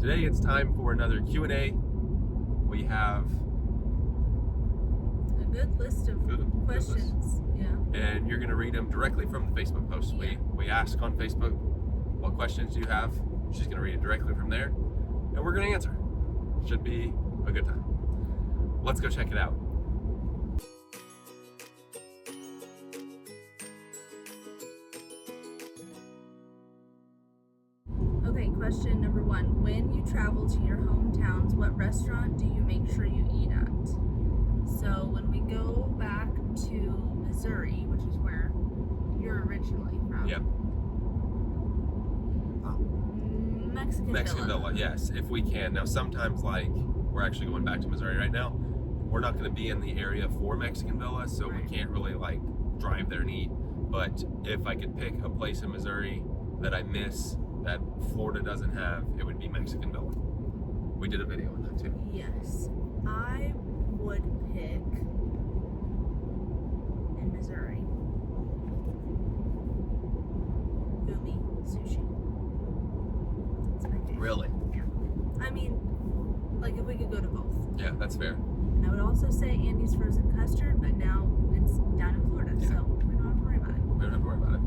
Today it's time for another Q&A. We have a good list of questions. Yeah. And you're going to read them directly from the Facebook post. Yeah. We ask on Facebook, what questions do you have? She's going to read it directly from there, and we're going to answer. Should be a good time. Let's go check it out. Okay, question number 1. When you travel to your hometowns, what restaurant do you make sure you eat at? So when we go back to Missouri, which is where you're originally from. Yep. Mexican Villa, yes, if we can. Now sometimes, like, we're actually going back to Missouri right now. We're not going to be in the area for Mexican Villa, so we can't really like drive there and eat. But if I could pick a place in Missouri that I miss that Florida doesn't have, it would be Mexican Villa. We did a video on that too. Yes, I would pick in Missouri Umi Sushi. It's my favorite. Really? Yeah. I mean, like if we could go to both. Yeah, that's fair. And I would also say Andy's Frozen Custard, but now it's down in Florida, so we don't have to worry about it. We don't have to worry about it.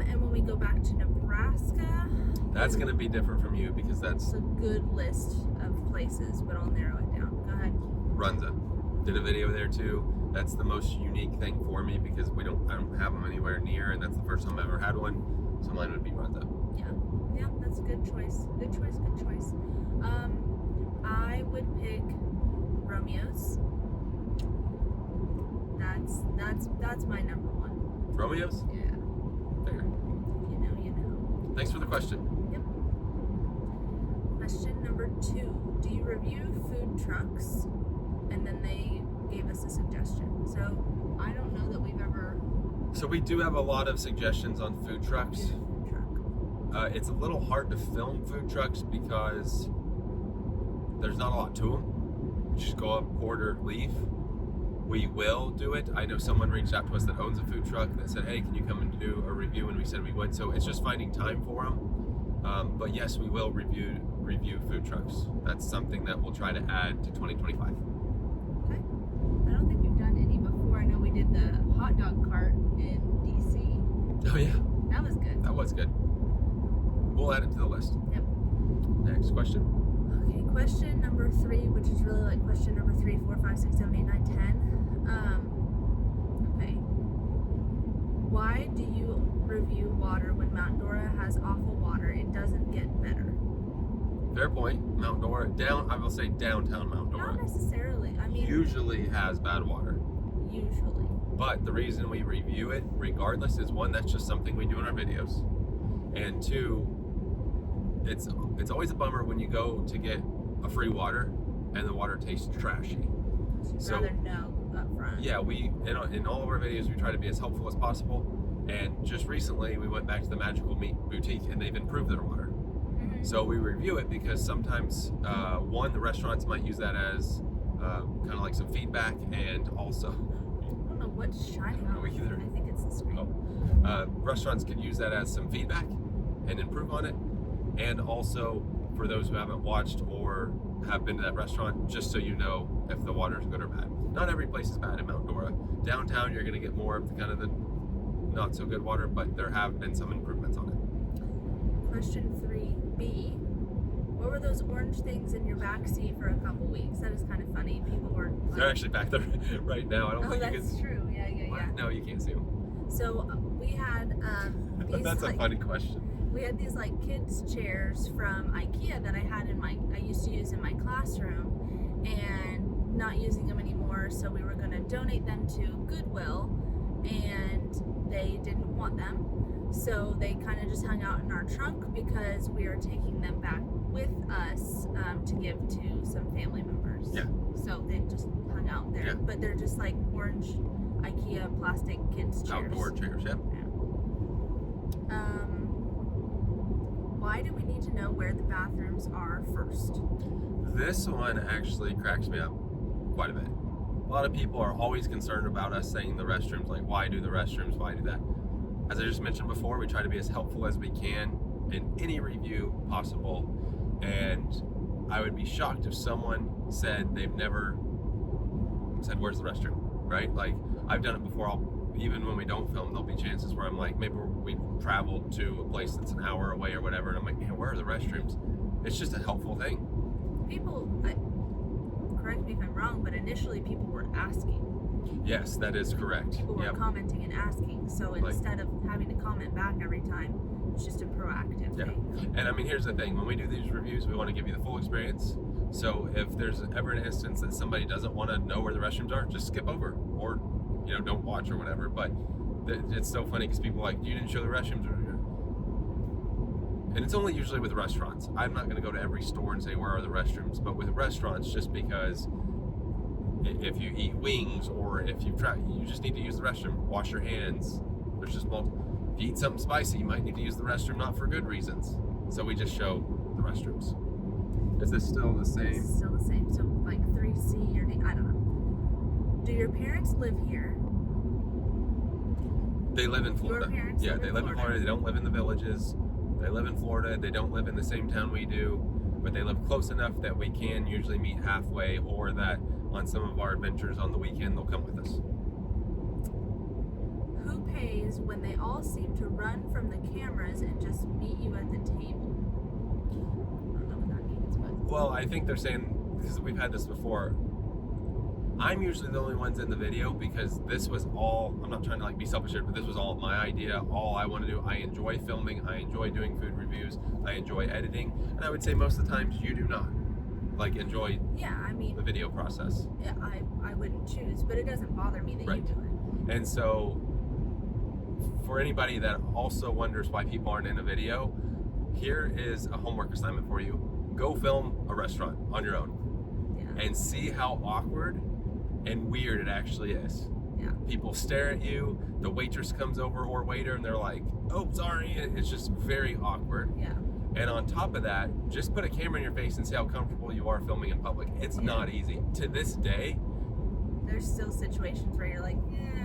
And when we go back to Nebraska, that's going to be different from you because that's a good list of places, but I'll narrow it down. Go ahead. Runza. Did a video there too. That's the most unique thing for me because I don't have them anywhere near, and that's the first time I've ever had one. So mine would be Runza. Yeah, that's a good choice. Good choice. I would pick Romeo's. That's my number one. Romeo's? Yeah. Fair. You know. Thanks for the question. Yep. Question number 2. Do you review food trucks? And then they gave us a suggestion. So I don't know that we've ever. So we do have a lot of suggestions on food trucks. Food truck. It's a little hard to film food trucks because there's not a lot to them. Just go up, order, leave. We will do it. I know someone reached out to us that owns a food truck that said, hey, can you come and do a review? And we said we would. So it's just finding time for them. But yes, we will review food trucks. That's something that we'll try to add to 2025. Okay. I don't think we've done any before. I know we did the hot dog cart in DC. Oh yeah. That was good. That was good. We'll add it to the list. Yep. Next question. Okay, question number 3, which is really like question number 3, 4, 5, 6, 7, 8, 9, 10. Okay. Why do you review water when Mount Dora has awful water? It doesn't get better. Fair point. Mount Dora, I will say downtown Mount Dora. Not necessarily. I mean, usually has bad water. Usually. But the reason we review it, regardless, is 1, that's just something we do in our videos. And 2, it's always a bummer when you go to get a free water and the water tastes trashy. So rather know up front. Yeah, we in all of our videos we try to be as helpful as possible. And just recently we went back to the Magical Meat Boutique and they've improved their water. Mm-hmm. So we review it because sometimes 1, the restaurants might use that as kind of like some feedback, and also I don't know what's shining on it. either. I think it's the screen. Restaurants could use that as some feedback and improve on it. And also, for those who haven't watched or have been to that restaurant, just so you know if the water is good or bad. Not every place is bad in Mount Dora. Downtown, you're going to get more of the kind of the not so good water, but there have been some improvements on it. Question 3B. What were those orange things in your back seat for a couple weeks? That is kind of funny. People were like, they're actually back there right now. I don't think you that's can. true. Yeah. No, you can't see them. So we had these. That's a funny question. We had these like kids chairs from IKEA that I used to use in my classroom, and not using them anymore. So we were going to donate them to Goodwill, and they didn't want them. So they kind of just hung out in our trunk because we are taking them back with us to give to some family members. Yeah. So they just hung out there, Yeah. But they're just like orange IKEA plastic kids chairs. Outdoor chairs, yep. Yeah. Why do we need to know where the bathrooms are first? This one actually cracks me up quite a bit. A lot of people are always concerned about us saying the restrooms, like why do the restrooms, why do that? As I just mentioned before, we try to be as helpful as we can in any review possible. And I would be shocked if someone said they've never said, "Where's the restroom?" Right? Like, I've done it before. Even when we don't film, there'll be chances where I'm like, maybe we traveled to a place that's an hour away or whatever, and I'm like, man, where are the restrooms? It's just a helpful thing. People, correct me if I'm wrong, but initially people were asking. Yes, that is correct. People were commenting and asking, so instead of having to comment back every time, it's just a proactive thing. And I mean, here's the thing. When we do these reviews, we want to give you the full experience. So if there's ever an instance that somebody doesn't want to know where the restrooms are, just skip over, or don't watch or whatever. But it's so funny because people are like, you didn't show the restrooms. And it's only usually with restaurants. I'm not going to go to every store and say, where are the restrooms? But with restaurants, just because if you eat wings or if you just need to use the restroom, wash your hands. There's just multiple. If you eat something spicy, you might need to use the restroom, not for good reasons. So we just show the restrooms. Is this still the same? It's still the same. So like 3C or I don't know. Do your parents live here? They live in Florida. Your parents they live in Florida. They don't live in the villages. They live in Florida. They don't live in the same town we do, but they live close enough that we can usually meet halfway, or that on some of our adventures on the weekend, they'll come with us. Who pays when they all seem to run from the cameras and just meet you at the table? I don't know what that means, but... Well, I think they're saying, because we've had this before, I'm usually the only ones in the video because this was all, I'm not trying to be selfish here, but this was all my idea, all I want to do. I enjoy filming, I enjoy doing food reviews, I enjoy editing, and I would say most of the times you do not enjoy the video process. Yeah, I wouldn't choose, but it doesn't bother me that you do it. And so for anybody that also wonders why people aren't in a video, here is a homework assignment for you. Go film a restaurant on your own and see how awkward and weird it actually is. Yeah. People stare at you, the waitress comes over or waiter and they're like, oh, sorry. It's just very awkward. Yeah. And on top of that, just put a camera in your face and see how comfortable you are filming in public. It's not easy. To this day, there's still situations where you're like,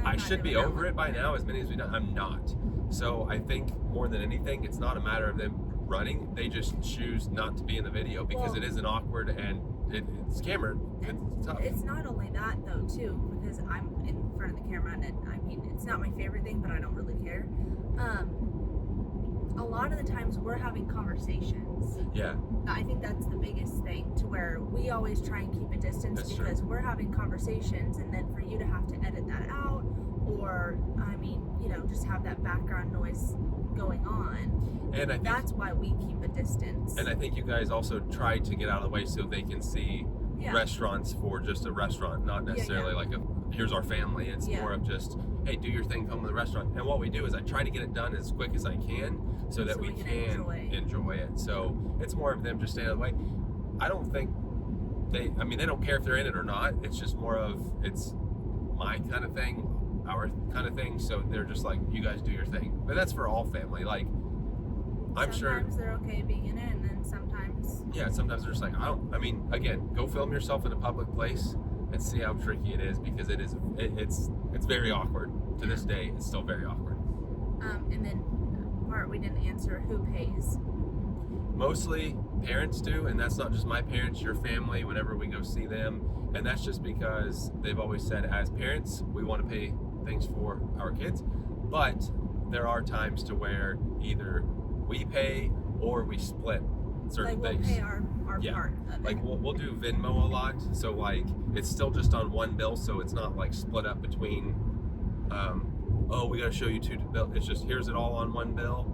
I should be over it by now, as many as we know. I'm not. So I think more than anything, it's not a matter of them running. They just choose not to be in the video because it isn't awkward and it's camera. It's tough. It's not only that though too, because I'm in front of the camera and it's not my favorite thing, but I don't really care. A lot of the times we're having conversations. Yeah. I think that's the biggest thing, to where we always try and keep a distance because we're having conversations, and then for you to have to edit that out, or just have that background noise going on. And I think that's why we keep a distance. And I think you guys also try to get out of the way so they can see restaurants for just a restaurant, not necessarily like here's our family. It's more of just, hey, do your thing, film in the restaurant. And what we do is I try to get it done as quick as I can so that we can enjoy it. So it's more of them just staying out of the way. I don't think they don't care if they're in it or not. It's just more of, it's my kind of thing, our kind of thing. So they're just like, you guys do your thing. But that's for all family. Like, I'm sure sometimes they're okay being in it, and then sometimes sometimes they're just like, again, go film yourself in a public place and see how tricky it is, because it's very awkward. To this day, it's still very awkward. And then part we didn't answer, who pays? Mostly parents do, and that's not just my parents, your family, whenever we go see them. And that's just because they've always said, as parents, we want to pay things for our kids, but there are times to where either we pay or we split certain things. We'll pay our part of it. We'll do Venmo a lot, so it's still just on one bill, so it's not split up between we gotta show you two bills. It's just, here's it all on one bill,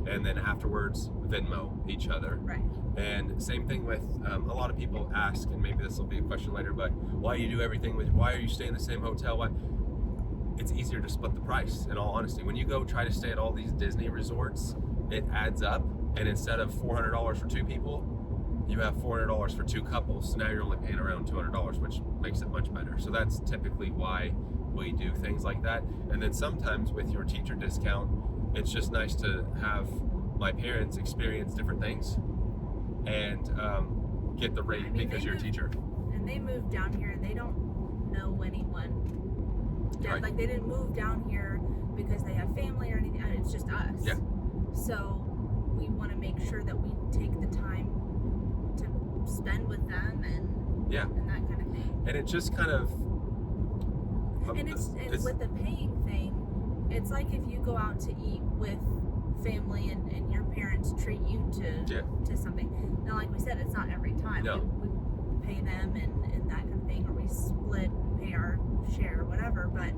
and then afterwards Venmo each other. Right. And same thing with a lot of people ask, and maybe this will be a question later, but why you do everything why are you staying in the same hotel? Why? It's easier to split the price, in all honesty. When you go try to stay at all these Disney resorts, it adds up, and instead of $400 for two people, you have $400 for two couples. So now you're only paying around $200, which makes it much better. So that's typically why we do things like that. And then sometimes with your teacher discount, it's just nice to have my parents experience different things and get the rate because you're a teacher. And they moved down here and they don't know anyone. Like, they didn't move down here because they have family or anything. It's just us. Yeah. So we want to make sure that we take the time to spend with them and that kind of thing. And it just kind of and with the paying thing, it's like if you go out to eat with family and your parents treat you to something. Now, like we said, it's not every time. No. We pay them and that kind of thing, or we split and pay our share or whatever, but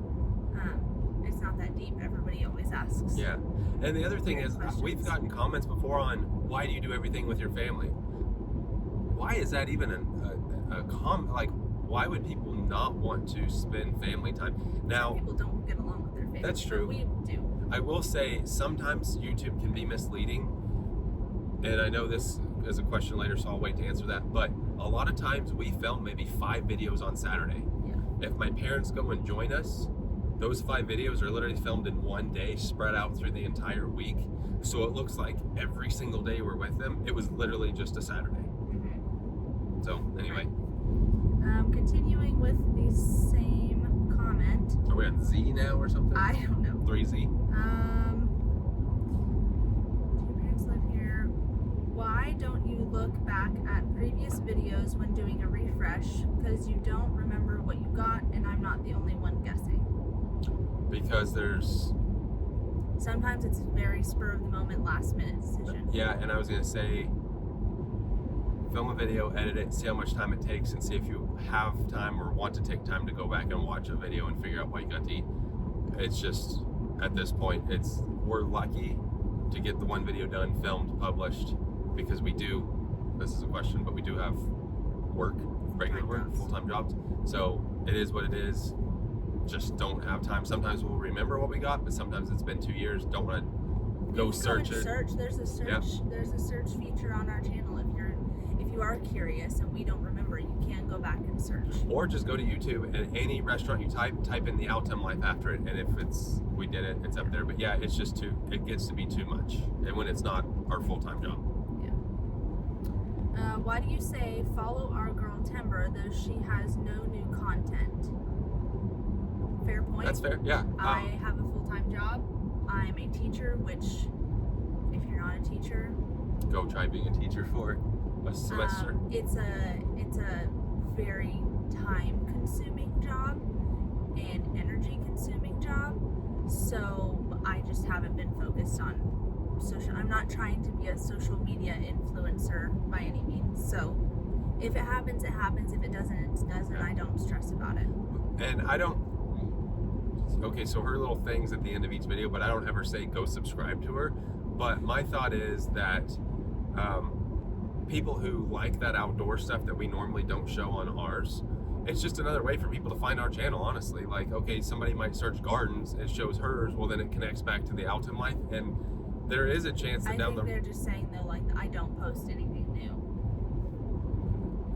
it's not that deep. Everybody always asks. Yeah. And the other thing is, we've gotten comments before on, why do you do everything with your family? Why is that even like, why would people not want to spend family time? Now, some people don't get along with their family. That's true. We do. I will say sometimes YouTube can be misleading, and I know this is a question later, so I'll wait to answer that, but a lot of times we film maybe 5 videos on Saturday. Yeah. If my parents go and join us, those 5 videos are literally filmed in one day, spread out through the entire week, so it looks like every single day we're with them. It was literally just a Saturday. Mm-hmm. So anyway, continuing with the same comment. are we on Z now or something? I don't know. 3Z. Do your parents live here? Why don't you look back at previous videos when doing a refresh? Because you don't remember what you got, and I'm not the only one guessing. Because there's... Sometimes it's very spur of the moment, last minute decision. Yeah, and I was gonna say, film a video, edit it, see how much time it takes, and see if you have time or want to take time to go back and watch a video and figure out what you got to eat. It's just, at this point, we're lucky to get the one video done, filmed, published, because we do, this is a question, but we do have work, regular work, full-time jobs. So it is what it is. Just don't have time. Sometimes we'll remember what we got, but sometimes it's been 2 years. Don't want to go search it. There's a search. Yep. There's a search feature on our channel. If you are curious and we don't remember, you can go back and search. Or just go to YouTube and any restaurant you type in the Altem life after it, and if we did it, it's up there. But yeah, it's just it gets to be too much, and when it's not our full-time job. Yeah. Why do you say follow our girl Timber though she has no new content? Fair point. That's fair. Yeah. I have a full-time job. I'm a teacher, which if you're not a teacher, go try being a teacher for a semester. It's a very time-consuming job and energy-consuming job. So I just haven't been focused on social. I'm not trying to be a social media influencer by any means. So if it happens, it happens. If it doesn't, it doesn't. I don't stress about it. And I don't. Okay, so her little things at the end of each video, but I don't ever say go subscribe to her. But my thought is that people who like that outdoor stuff that we normally don't show on ours, it's just another way for people to find our channel, honestly. Like, okay, somebody might search gardens, it shows hers, well then it connects back to the Altem life, and there is a chance that I think they're just saying though, like, I don't post anything new.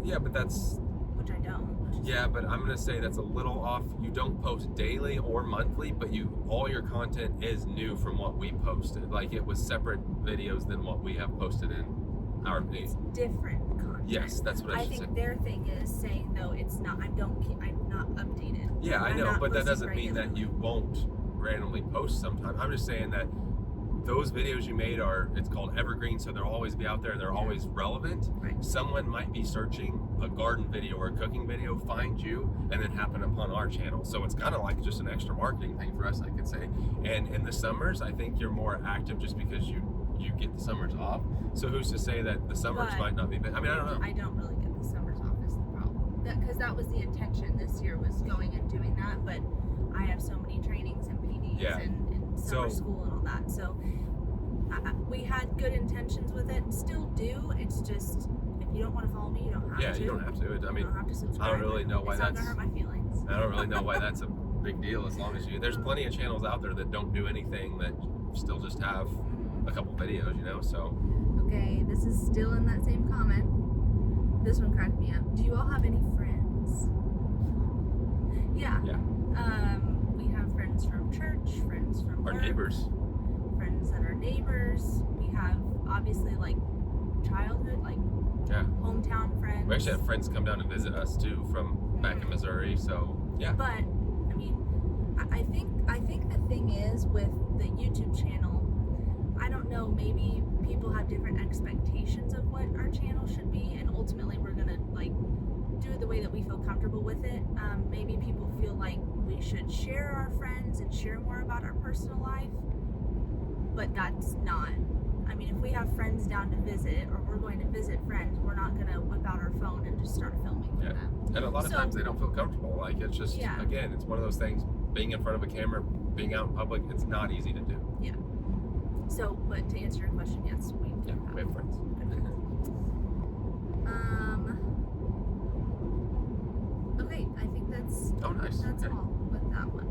Yeah, but that's... Which I don't. Yeah, but I'm gonna say that's a little off. You don't post daily or monthly, but all your content is new from what we posted. Like, it was separate videos than what we have posted in our feed. It's different content. Yes, that's what I should say. I think their thing is saying though it's not. I'm not updated. Yeah, I know, but that doesn't mean that you won't randomly post sometime. I'm just saying that those videos you made it's called evergreen, so they'll always be out there and they're always relevant. Right. Someone might be searching a garden video or a cooking video, find you, and then happen upon our channel. So it's kind of like just an extra marketing thing for us, I could say. And in the summers, I think you're more active just because you get the summers off. So who's to say that the summers might not be? I mean, I don't know. I don't really get the summers off is the problem. Because that was the intention this year, was going and doing that. But I have so many trainings and PDs and summer school and all that. So we had good intentions with it, still do. It's just, if you don't want to follow me, you don't have to. Yeah, you don't have to. I don't have to subscribe. I don't really know why it's that's... not gonna hurt my feelings. I don't really know why that's a big deal as long as you... There's plenty of channels out there that don't do anything that still just have a couple videos, so... Okay, this is still in that same comment. This one cracked me up. Do you all have any friends? Yeah. Yeah. We have friends from church, friends from Our work, neighbors. friends that are neighbors. We have obviously like childhood, like hometown friends. We actually have friends come down and visit us too from back in Missouri, so yeah. But I mean, I think the thing is with the YouTube channel, I don't know, maybe people have different expectations of what our channel should be, and ultimately we're going comfortable with it. Maybe people feel like we should share our friends and share more about our personal life, but that's not. I mean, if we have friends down to visit, or we're going to visit friends, we're not going to whip out our phone and just start filming for them. And a lot of times they don't feel comfortable. Like, it's just, again, it's one of those things, being in front of a camera, being out in public, it's not easy to do. Yeah. So, but to answer your question, yes, we have friends. Okay, I think that's nice. That's all with that one.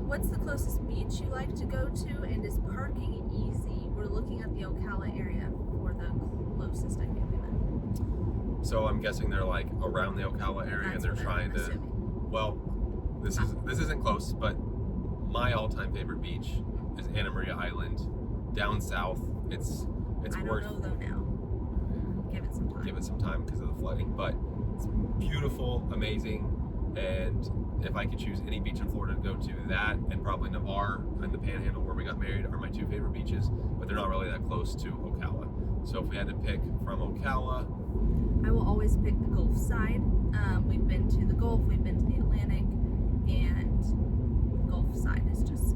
What's the closest beach you like to go to, and is parking easy? We're looking at the Ocala area for the closest, I think we meant. So I'm guessing they're like around the Ocala area, and they're trying to. Assuming. Well, this isn't close, but my all-time favorite beach is Anna Maria Island, down south. It's I worth. don't know though now. Give it some time. Give it some time because of the flooding, but it's beautiful, amazing, and if I could choose any beach in Florida to go to, that and probably Navarre and the Panhandle where we got married are my two favorite beaches, but they're not really that close to Ocala. So if we had to pick from Ocala, I will always pick the Gulf side. We've been to the Gulf, we've been to the Atlantic, and Gulf side is just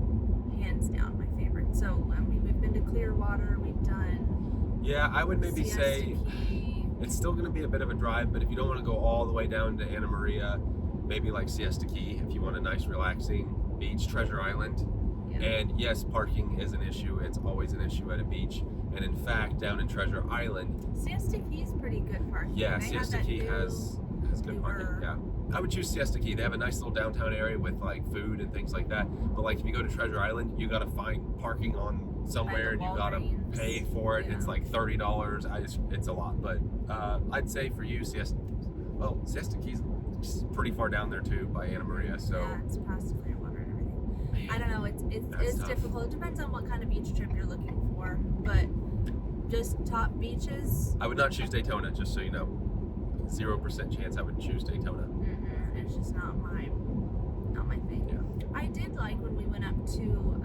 hands down my favorite. So I mean, we've been to Clearwater, we've done. Yeah, I would maybe Siesta say Key. it's still going to be a bit of a drive, but if you don't want to go all the way down to Anna Maria, maybe like Siesta Key if you want a nice relaxing beach, Treasure Island. Yeah. And yes, parking is an issue. It's always an issue at a beach. And in fact, down in Treasure Island, Siesta Key is pretty good parking. yeah, They Siesta have that Key has good parking. newer- Yeah, I would choose Siesta Key. They have a nice little downtown area with like food and things like that. But like if you go to Treasure Island, you got to find parking on somewhere, and you got to Walgreens. pay for it. Yeah. It's like $30. It's a lot, but I'd say for you, Siesta Key's pretty far down there too by Anna Maria. So yeah, it's past Clearwater and everything. I don't know. It's tough. difficult. It depends on what kind of beach trip you're looking for, but just top beaches. I would not choose Daytona, just so you know. 0% chance I would choose Daytona. It's just not my thing. Yeah. I did like when we went up to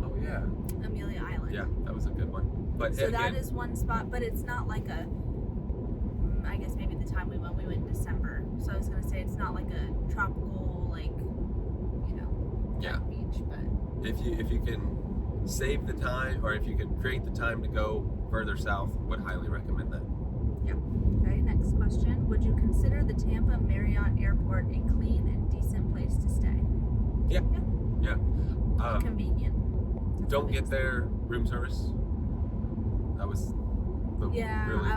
Oh yeah. Amelia Island. Yeah, that was a good one. But So again, that is one spot, but it's not like a. I guess maybe the time we went in December. So I was gonna say it's not like a tropical, like, Yeah. beach, but. if you can save the time, or if you can create the time to go further south, would highly recommend that. Okay, next question. Would you consider the Tampa Marriott Airport a clean and decent place to stay? Yeah. Convenient. That's Don't the get biggest there room service. That was the thing. Yeah. really.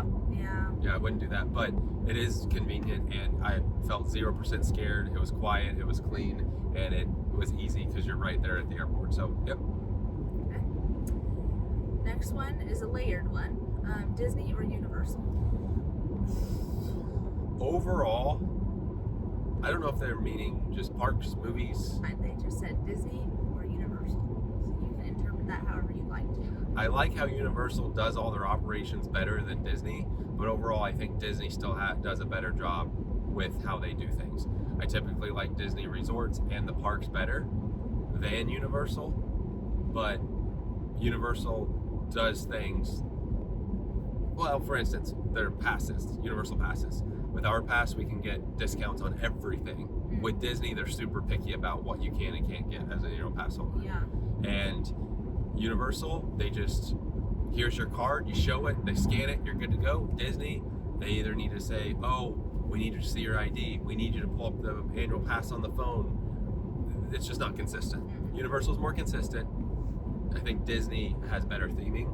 Yeah. I wouldn't do that, but it is convenient, and I felt 0% scared. It was quiet, it was clean, and it was easy because you're right there at the airport. So, yep. Okay. Next one is a layered one. Disney or Universal? Overall, I don't know if they're meaning just parks, movies. They just said Disney or Universal. So you can interpret that however you like to. I like how Universal does all their operations better than Disney, but overall, I think Disney still does a better job with how they do things. I typically like Disney resorts and the parks better than Universal, but Universal does things. Well, for instance, their passes, Universal passes. With our pass, we can get discounts on everything. With Disney, they're super picky about what you can and can't get as an annual pass holder. Yeah. And Universal, they just, here's your card, you show it, they scan it, you're good to go. Disney, they either need to say, oh, we need you to see your ID, we need you to pull up the annual pass on the phone. It's just not consistent. Universal's more consistent. I think Disney has better theming,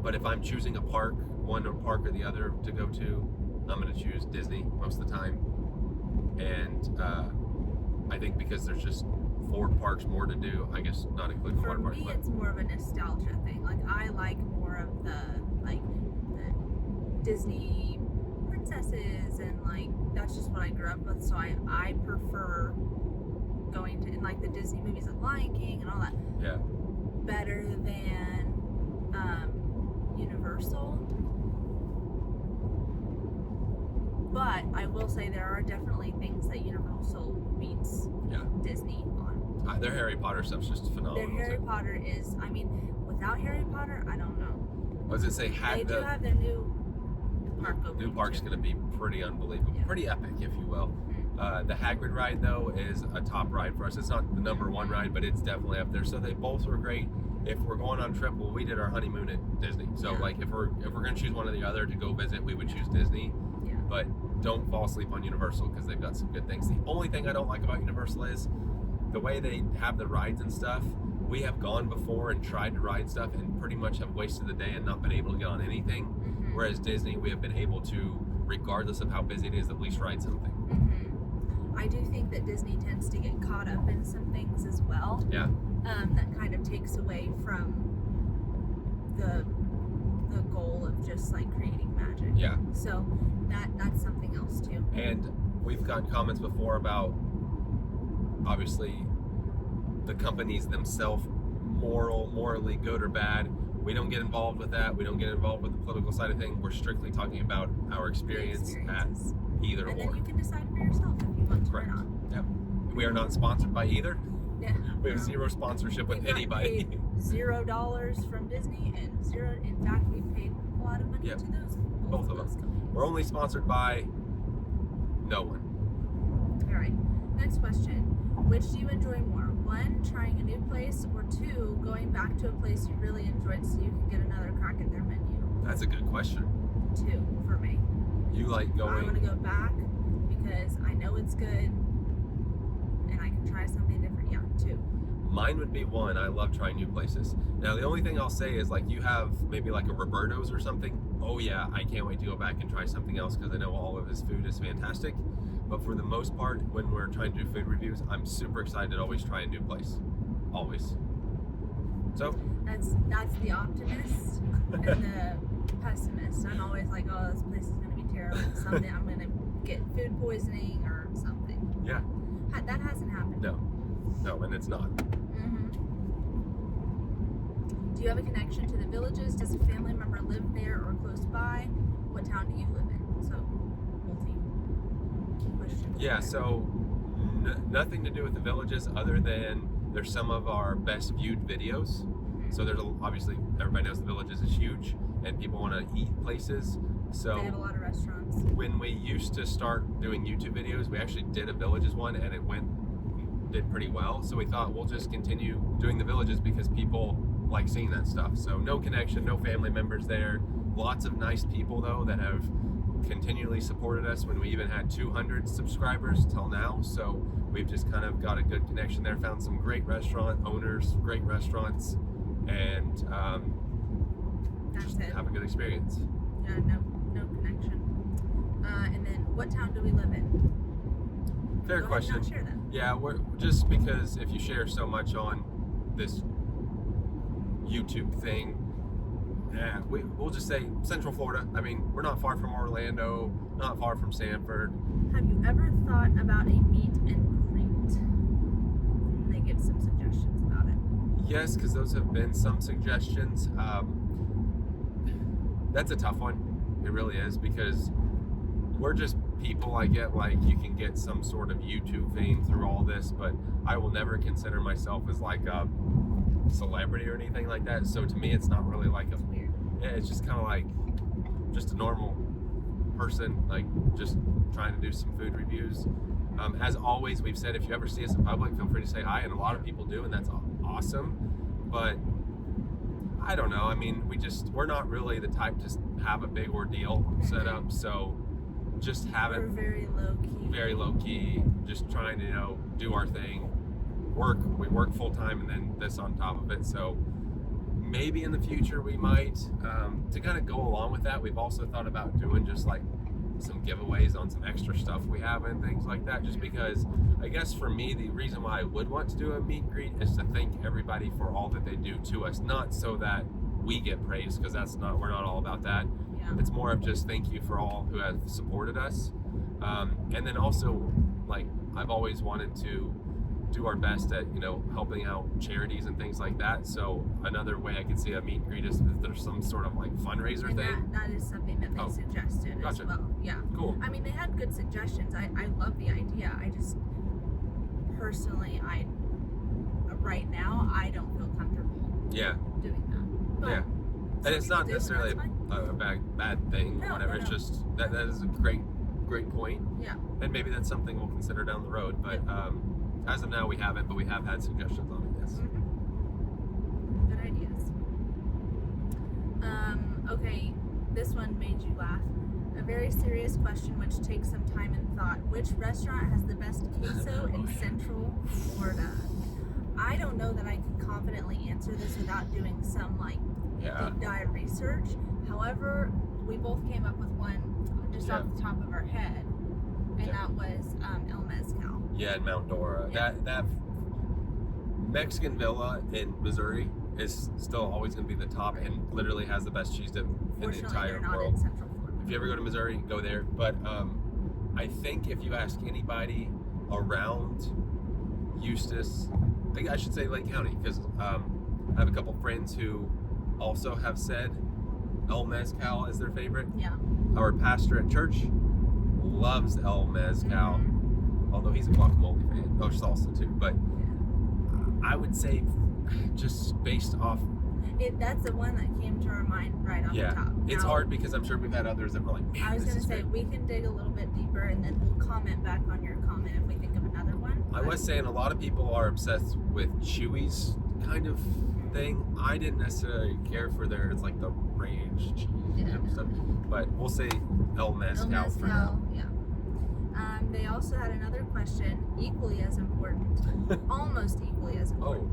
but if I'm choosing a park, one park or the other to go to, I'm going to choose Disney most of the time. And I think because there's just 4 parks more to do, I guess not including the water park. For me, it's more of a nostalgia thing. Like, I like more of the Disney princesses, and like that's just what I grew up with. So I prefer going to, in like the Disney movies, like Lion King and all that. Yeah. Better than Universal. But I will say there are definitely things that Universal beats Disney on. Their Harry Potter stuff's just phenomenal. Their Harry Potter is, I mean, without Harry Potter, I don't know. I was gonna say They do have their new opening. New park's going to be pretty unbelievable, pretty epic, if you will. The Hagrid ride, though, is a top ride for us. It's not the number one ride, but it's definitely up there. So they both were great. If we're going on trip, well, we did our honeymoon at Disney. So like, if we're going to choose one or the other to go visit, we would choose Disney. Yeah. But don't fall asleep on Universal because they've got some good things. The only thing I don't like about Universal is the way they have the rides and stuff. We have gone before and tried to ride stuff and pretty much have wasted the day and not been able to get on anything. Whereas Disney, we have been able to, regardless of how busy it is, at least ride something. I do think that Disney tends to get caught up in some things as well. Yeah. That kind of takes away from the goal of just like creating magic. Yeah. So that's something else too. And we've gotten comments before about, obviously, the companies themselves, morally good or bad. We don't get involved with that. We don't get involved with the political side of things. We're strictly talking about our experience at either and or. then you can decide for yourself if you want to Correct. or not. Yep. We are not sponsored by either. Yeah. We have zero sponsorship with anybody. Paid $0 from Disney and zero. In fact, we paid a lot of money to those. Both of us. We're only sponsored by no one. All right. Next question. Which do you enjoy more? 1, trying a new place, or 2, going back to a place you really enjoyed so you can get another crack at their menu? That's a good question. 2 for me. You like going? I want to go back because I know it's good and I can try something different. Yeah, 2. Mine would be 1. I love trying new places. Now, the only thing I'll say is, like, you have maybe like a Roberto's or something. Oh yeah, I can't wait to go back and try something else because I know all of his food is fantastic. But for the most part, when we're trying to do food reviews, I'm super excited to always try a new place. Always. So that's the optimist and the pessimist. I'm always like, oh, this place is going to be terrible. Someday I'm going to get food poisoning or something. Yeah. That hasn't happened. No, and it's not. Do you have a connection to the villages? Does a family member live there or close by? What town do you live in? So, multi-question. Yeah, so nothing to do with the villages other than there's some of our best viewed videos. So there's obviously, everybody knows the villages is huge and people want to eat places. So they have a lot of restaurants. When we used to start doing YouTube videos, we actually did a villages one and it did pretty well. So we thought we'll just continue doing the villages because people like seeing that stuff. So no connection, no family members there. Lots of nice people though that have continually supported us when we even had 200 subscribers till now. So we've just kind of got a good connection there. Found some great restaurant owners, great restaurants, and just have a good experience. Yeah, no connection. And then what town do we live in? Fair Go question. ahead and not share that. Yeah, we're just because if you share so much on this YouTube thing, we'll just say Central Florida. I mean, we're not far from Orlando, not far from Sanford. Have you ever thought about a meet and greet? And they give some suggestions about it. Yes, because those have been some suggestions. That's a tough one. It really is, because we're just people. I get like you can get some sort of YouTube fame through all this, but I will never consider myself as like a celebrity or anything like that. So to me, it's not really like a weird. Yeah, it's just kind of like just a normal person, like just trying to do some food reviews. As always, we've said if you ever see us in public, feel free to say hi, and a lot of people do, and that's awesome. But I don't know. I mean, we're not really the type to have a big ordeal set up. So just having We're very low key, just trying to do our thing. We work full time, and then this on top of it. So maybe in the future we might to kind of go along with that. We've also thought about doing just like some giveaways on some extra stuff we have and things like that, just because I guess for me the reason why I would want to do a meet and greet is to thank everybody for all that they do to us, not so that we get praised, because we're not all about that. It's more of just thank you for all who have supported us, and then also like I've always wanted to do our best at helping out charities and things like that. So another way I could see a meet and greet is if there's some sort of like fundraiser thing. That is something that they suggested as well. Yeah. Cool. I mean, they had good suggestions. I love the idea. I just personally, right now I don't feel comfortable. Yeah. Doing that. But yeah. And it's not necessarily. That's fine. a bad thing or No, whatever. no, It's no. just that is a great point. Yeah. And maybe that's something we'll consider down the road. But as of now, we haven't. But we have had suggestions on it. Yes. Mm-hmm. Good ideas. Okay, this one made you laugh. A very serious question which takes some time and thought. Which restaurant has the best queso in Central Florida? I don't know that I can confidently answer this without doing some deep dive research. However, we both came up with one just off the top of our head, and that was El Mezcal. Yeah, in Mount Dora. Yeah. That Mexican Villa in Missouri is still always going to be the top, and literally has the best cheese dip in the entire they're not world. in Central Florida. If you ever go to Missouri, go there. But I think if you ask anybody around Eustis, I should say Lake County, because I have a couple friends who also have said El Mezcal is their favorite. Yeah. Our pastor at church loves El Mezcal, Mm-hmm. although he's a guacamole fan. Oh, salsa too. But I would say, just based off. That's the one that came to our mind right off the top. It's Now, hard because I'm sure we've had others that were like, man, I was this going to is say, great. we can dig a little bit deeper and then we'll comment back on your comment if we think of another one. I was saying a lot of people are obsessed with Chewy's kind of thing. I didn't necessarily care for their, it's like the ranch cheese and stuff. But we'll say El Mezcal for now. Yeah. They also had another question, equally as important, almost equally as important.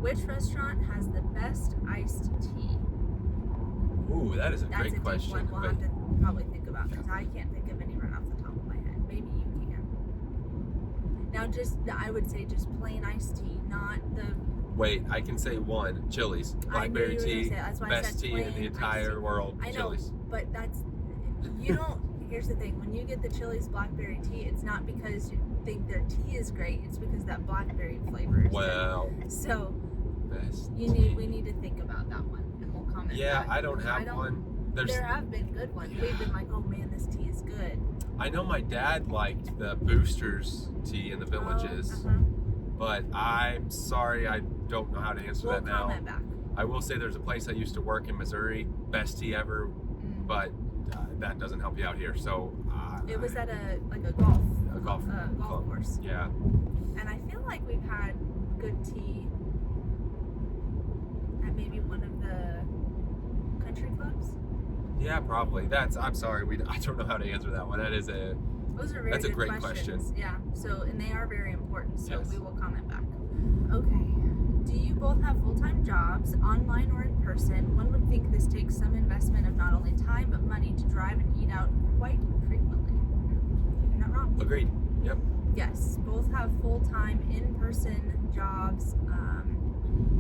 Which restaurant has the best iced tea? Ooh, that is a That's great a question. deep one we'll have to probably think about, because I can't think of any right off the top of my head. Maybe you can. Now, I would say just plain iced tea, not the... Wait, I can say one. Chili's. Blackberry tea. That's why I best said tea in the entire world. I know, Chili's. but that's... You don't... Here's the thing. When you get the Chili's blackberry tea, it's not because you think their tea is great. It's because that blackberry flavor is Well... good. So... Best we need to think about that one, and we'll comment. Yeah, back. I don't have one. There have been good ones. Yeah. We've been like, oh man, this tea is good. I know my dad liked the Boosters tea in the Villages, but I'm sorry, I don't know how to answer that now. Comment back. I will say there's a place I used to work in Missouri, best tea ever, but that doesn't help you out here. So it was at a golf club. course. Yeah. And I feel like we've had good tea at maybe one of the country clubs. Yeah, probably. I'm sorry. I don't know how to answer that one. Those are very That's a good great questions. question. Yeah. So, and they are very important. So Yes. we will comment back. Okay. Do you both have full-time jobs, online or in person? One would think this takes some investment of not only time but money to drive and eat out quite frequently. You're not wrong. Agreed. Yep. Yes, both have full-time in-person jobs.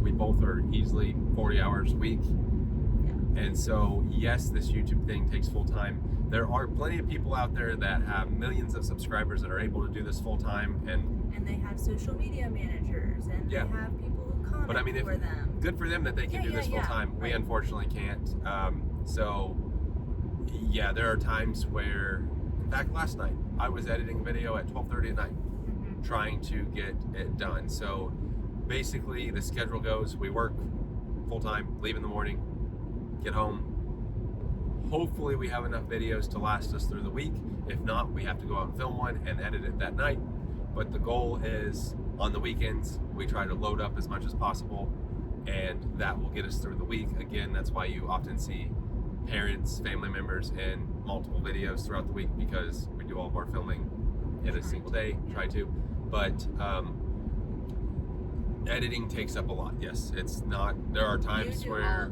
We both are easily 40 hours a week. Yeah. And so, yes, this YouTube thing takes full time. There are plenty of people out there that have millions of subscribers that are able to do this full time, and they have social media managers, and they have people who comment but I mean, for them. good for them that they can do this full time. We unfortunately can't. So, yeah, there are times where, in fact, last night I was editing a video at 12:30 at night, trying to get it done. So, basically, the schedule goes: we work full time, leave in the morning, get home. Hopefully we have enough videos to last us through the week. If not, we have to go out and film one and edit it that night. But the goal is, on the weekends, we try to load up as much as possible, and that will get us through the week. Again, that's why you often see parents, family members in multiple videos throughout the week, because we do all of our filming in a single day, try to. But editing takes up a lot. Yes, it's not. There are times where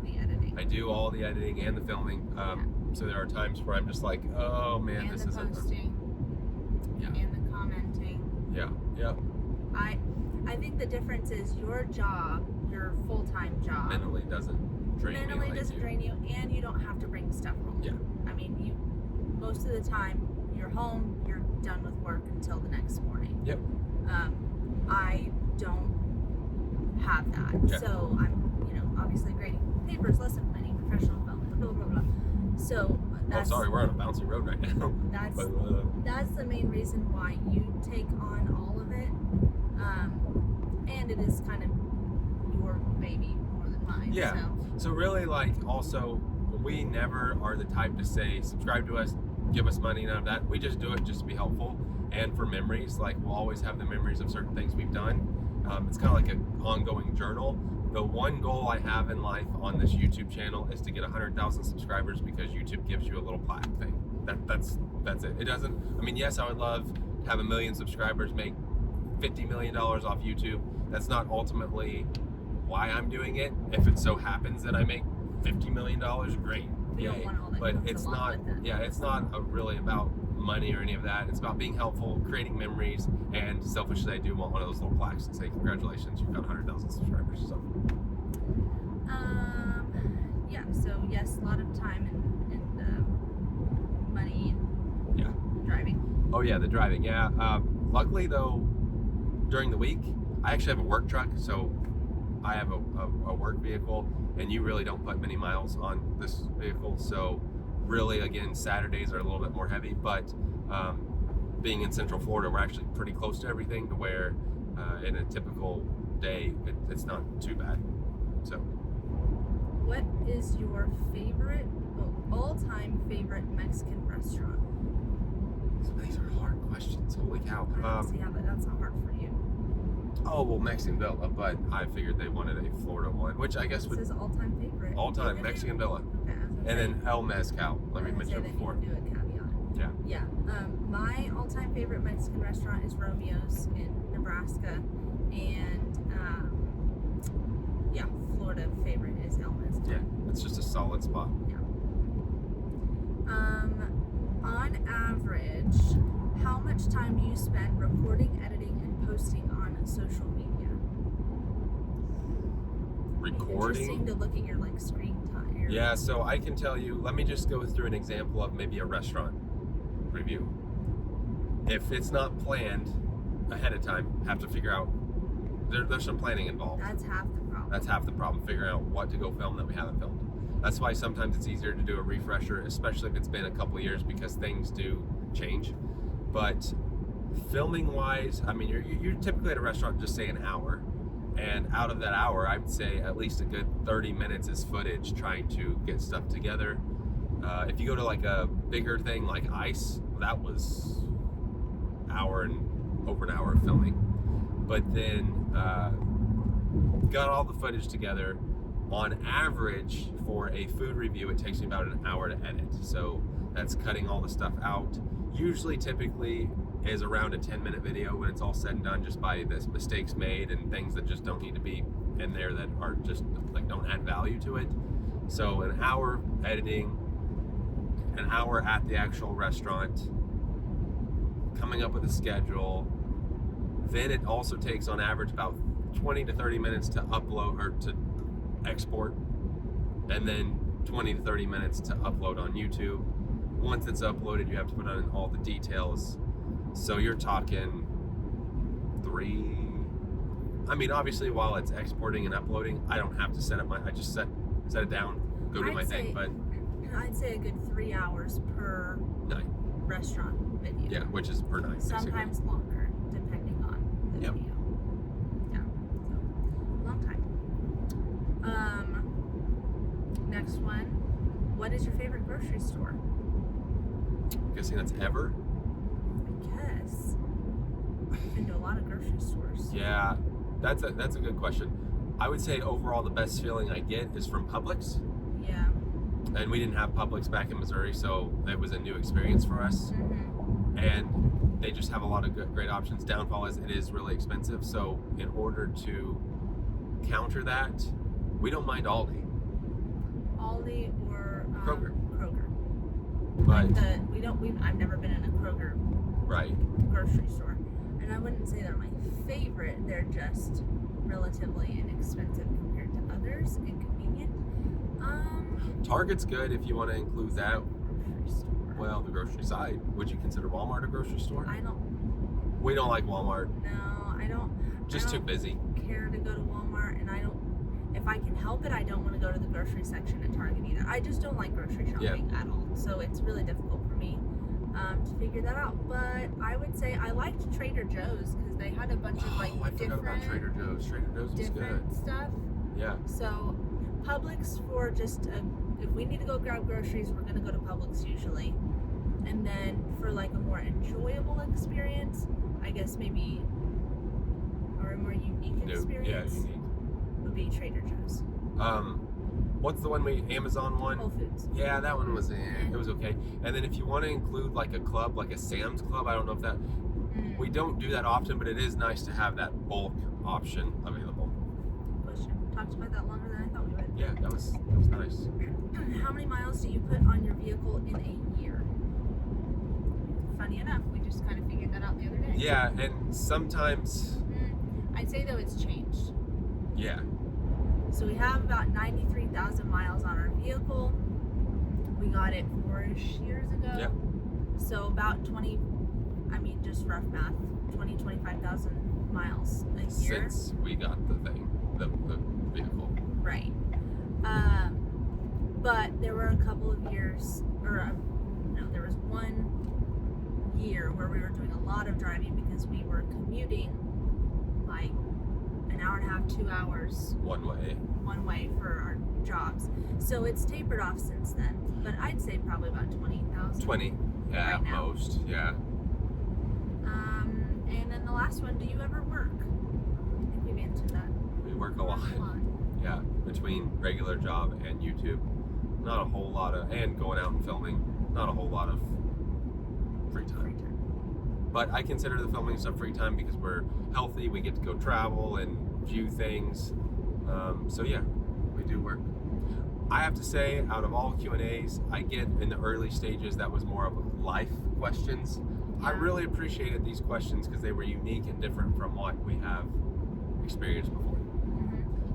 I do all the editing and the filming. So there are times where I'm just like, oh man, and this the isn't. Posting, and the commenting. Yeah. I think the difference is your job, your full-time job, Mentally doesn't drain me. mentally doesn't drain you, and you don't have to bring stuff home. Yeah. I mean, most of the time you're home, you're done with work until the next morning. Yep. I don't have that. Yeah. So I'm, obviously grading papers, lesson planning, professional development, blah, blah, blah. So that's... Oh, sorry, we're on a bouncy road right now. That's the main reason why you take on all of it. And it is kind of your baby more than mine. Yeah. So really, also, we never are the type to say, subscribe to us, give us money, none of that. We just do it just to be helpful and for memories. Like, we'll always have the memories of certain things we've done. It's kind of like an ongoing journal. The one goal I have in life on this YouTube channel is to get 100,000 subscribers, because YouTube gives you a little plaque thing. That's it. It doesn't, I mean, yes, I would love to have 1 million subscribers, make $50 million off YouTube. That's not ultimately why I'm doing it. If it so happens that I make $50 million, great. We don't Yay. want all that But comes it's along not, with it. yeah, it's not really about money or any of that. It's about being helpful, creating memories, and selfishly, I do want one of those little plaques to say, congratulations, you've got 100,000 subscribers. So. Yeah, so yes, a lot of time and money and Yeah. driving. Oh yeah, the driving. Yeah. Luckily though, during the week, I actually have a work truck, so I have a work vehicle, and you really don't put many miles on this vehicle. So really, again, Saturdays are a little bit more heavy, but being in Central Florida, we're actually pretty close to everything, to where in a typical day, it's not too bad. So. What is your favorite, all-time favorite Mexican restaurant? These are hard questions. Holy cow. Yeah, but that's not hard for you. Oh, well, Mexican Villa, but I figured they wanted a Florida one, which I guess It would says all-time favorite. all-time Mexican Villa. Okay, I was gonna And say- then El Mezcal, like we I was gonna mentioned say before. They need to do a caveat. Yeah. Yeah. My all-time favorite Mexican restaurant is Romeo's in Nebraska, and yeah, Florida favorite is El Mezcal. Yeah, it's just a solid spot. On average, how much time do you spend recording, editing, and posting on social media? Recording. Interesting to look at your screen time. Yeah, so I can tell you, let me just go through an example of maybe a restaurant review. If it's not planned ahead of time, have to figure out, there's some planning involved. That's half the problem. That's half the problem, figuring out what to go film that we haven't filmed. That's why sometimes it's easier to do a refresher, especially if it's been a couple years, because things do change. But filming wise, I mean, you're typically at a restaurant just say an hour, and out of that hour, I'd say at least a good 30 minutes is footage, trying to get stuff together. If you go to like a bigger thing like Ice, that was over an hour of filming. But then got all the footage together. On average, for a food review, it takes me about an hour to edit. So that's cutting all the stuff out. Usually, typically, is around a 10-minute video when it's all said and done, just by the mistakes made and things that just don't need to be in there, that are just like don't add value to it. So an hour editing, an hour at the actual restaurant, coming up with a schedule. Then it also takes on average about 20 to 30 minutes to upload or to export, and then 20 to 30 minutes to upload on YouTube. Once it's uploaded, you have to put on all the details. So you're talking 3. I mean, obviously, while it's exporting and uploading, I don't have to set up I just set it down, go do my thing. But I'd say a good 3 hours per night. restaurant video. Yeah, which is per night. Sometimes longer, depending on the Yep. video. Yeah, so long time. Next one. What is your favorite grocery store? I'm guessing that's Ever. I guess. I've been to a lot of grocery stores. Yeah, that's a good question. I would say overall the best feeling I get is from Publix. Yeah. And we didn't have Publix back in Missouri, so it was a new experience for us. Mm-hmm. And they just have a lot of great options. Downfall is it is really expensive, so in order to counter that, we don't mind Aldi. Aldi or Kroger. Kroger. But I've never been in a Kroger right. grocery store, and I wouldn't say they're my favorite. They're just relatively inexpensive compared to others and convenient. Target's good if you want to include that. Grocery store. Well, the grocery side. Would you consider Walmart a grocery store? I don't. We don't like Walmart. No, I don't. Just I too don't busy. care to go to Walmart, and I don't. If I can help it, I don't want to go to the grocery section at Target either. I just don't like grocery shopping at all. So it's really difficult for me to figure that out. But I would say I liked Trader Joe's because they had a bunch of I forgot about Trader Joe's. Trader Joe's was good. different stuff. Yeah. So Publix for just a if we need to go grab groceries, we're gonna go to Publix usually. And then for like a more enjoyable experience, I guess maybe, or a more unique experience, unique. would be Trader Joe's. What's the one Amazon one? Whole Foods. Yeah, that one was it was okay. And then if you want to include like a club, like a Sam's Club, I don't know if that we don't do that often, but it is nice to have that bulk option available. Question. Talked about that longer than I thought we would. Yeah, that was nice. How many miles do you put on your vehicle in a year? Funny enough, we just kind of figured that out the other day. Yeah, and sometimes I'd say though it's changed. yeah. So we have about 93,000 miles on our vehicle. We got it 4-ish years ago. Yep. So about 20, just rough math, 25,000 miles a year. Since we got the vehicle. Right. But there were a couple of years, there was one year where we were doing a lot of driving because we were commuting like an hour and a half, 2 hours one way for our jobs. So it's tapered off since then. But I'd say probably about 20,000. 20, yeah, right now. most, yeah. And then the last one, do you ever work? I think we've answered that. We work a lot. Yeah, between regular job and YouTube, not a whole lot of, and going out and filming, not a whole lot of free time. But I consider the filming stuff free time because we're healthy, we get to go travel and view things. So yeah, we do work. I have to say, out of all Q&As I get in the early stages, that was more of life questions. I really appreciated these questions because they were unique and different from what we have experienced before.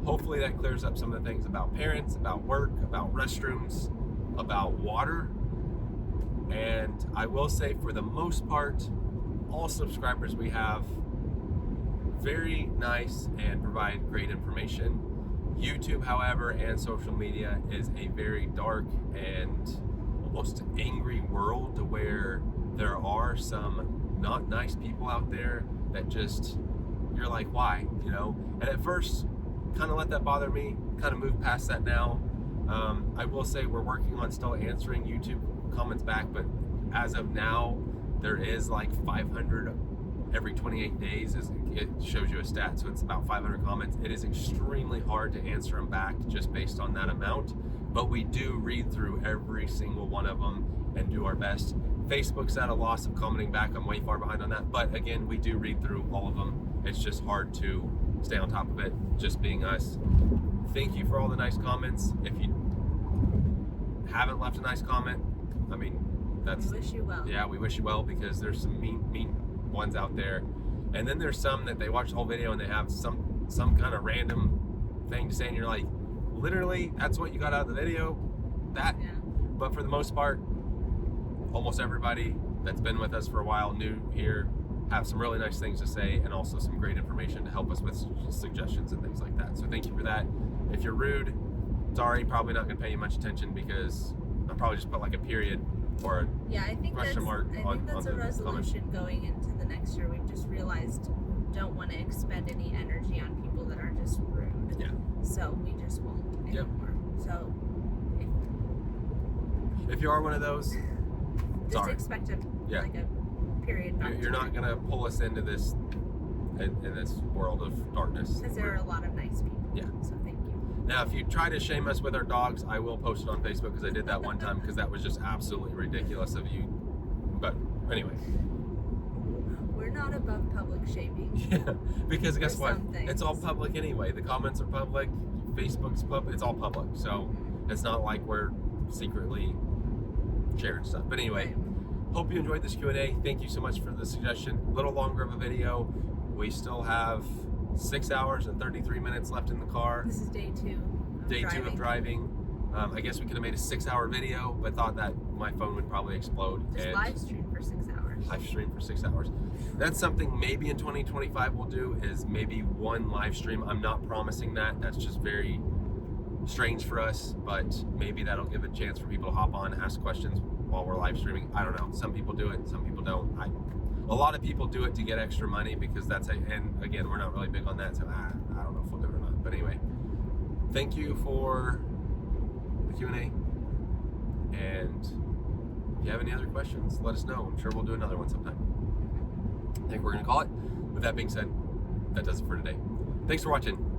Hopefully that clears up some of the things about parents, about work, about restrooms, about water. And I will say, for the most part, all subscribers we have, very nice and provide great information. YouTube, however, and social media is a very dark and almost angry world, to where there are some not nice people out there that just, you're like, why, And at first, kind of let that bother me, kind of move past that now. I will say we're working on still answering YouTube comments back, but as of now, there is like 500 every 28 days. It shows you a stat, so it's about 500 comments. It is extremely hard to answer them back just based on that amount, but we do read through every single one of them and do our best. Facebook's at a loss of commenting back. I'm way far behind on that, but again, we do read through all of them. It's just hard to stay on top of it, just being us. Thank you for all the nice comments. If you haven't left a nice comment, we wish you well. Yeah, we wish you well, because there's some mean ones out there. And then there's some that they watch the whole video and they have some kind of random thing to say, and you're like, literally, that's what you got out of the video? That? Yeah. But for the most part, almost everybody that's been with us for a while, new here, have some really nice things to say, and also some great information to help us with suggestions and things like that. So thank you for that. If you're rude, sorry, probably not going to pay you much attention, because I'll probably just put like a period or a question mark on that's a resolution comment. Going into the next year. We've just realized don't want to expend any energy on people that are just rude. Yeah. So we just won't anymore. So if you are one of those, just sorry. expect like a period. You're not gonna pull us into this in this world of darkness. Because there are a lot of nice people. Yeah. So thank you. Now, if you try to shame us with our dogs, I will post it on Facebook, because I did that one time, because that was just absolutely ridiculous of you. But anyway. We're not above public shaming. Yeah, because guess what? Things. It's all public anyway. The comments are public. Facebook's public. It's all public. So it's not like we're secretly sharing stuff. But anyway, hope you enjoyed this Q&A. Thank you so much for the suggestion. A little longer of a video. We still have 6 hours and 33 minutes left in the car. This is day 2. Day 2 of driving. I guess we could have made a 6-hour video, but thought that my phone would probably explode. Just and live stream for 6 hours. Live stream for 6 hours. That's something maybe in 2025 we'll do, is maybe one live stream. I'm not promising that. That's just very strange for us, but maybe that'll give a chance for people to hop on, ask questions while we're live streaming. I don't know. Some people do it, some people don't. A lot of people do it to get extra money, because and again, we're not really big on that, so I don't know if we'll do it or not. But anyway, thank you for the Q&A. And if you have any other questions, let us know. I'm sure we'll do another one sometime. I think we're going to call it. With that being said, that does it for today. Thanks for watching.